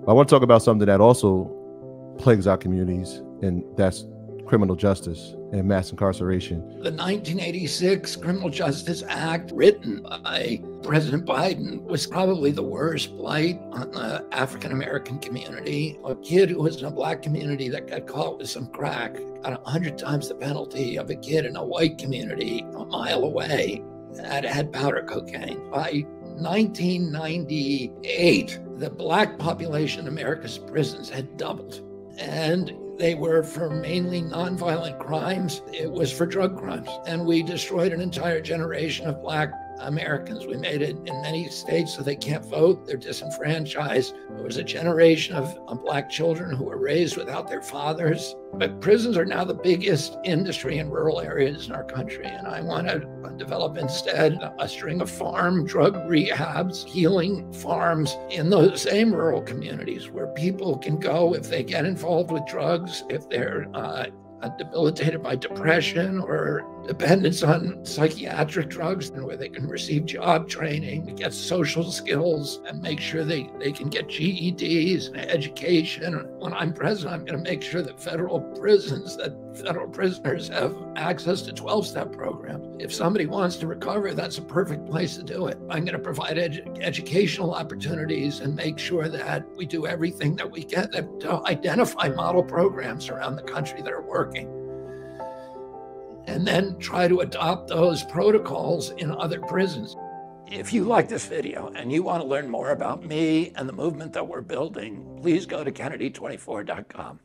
I want to talk about something that also plagues our communities, and that's criminal justice and mass incarceration. The 1986 Criminal Justice Act, written by President Biden, was probably the worst blight on the African-American community. A kid who was in a Black community that got caught with some crack got 100 times the penalty of a kid in a white community a mile away that had powder cocaine. By 1998, the Black population in America's prisons had doubled. And they were for mainly nonviolent crimes. It was for drug crimes. And we destroyed an entire generation of Black Americans. We made it in many states so they can't vote. They're disenfranchised. There was a generation of Black children who were raised without their fathers. But prisons are now the biggest industry in rural areas in our country. And I want to develop instead a string of farm drug rehabs, healing farms in those same rural communities where people can go if they get involved with drugs, if they're debilitated by depression or dependence on psychiatric drugs, and where they can receive job training, get social skills, and make sure they can get GEDs and education. When I'm president, I'm going to make sure that federal prisoners have access to 12-step programs. If somebody wants to recover, that's a perfect place to do it. I'm going to provide educational opportunities and make sure that we do everything that we can to identify model programs around the country that are working, and then try to adopt those protocols in other prisons. If you like this video and you want to learn more about me and the movement that we're building, please go to Kennedy24.com.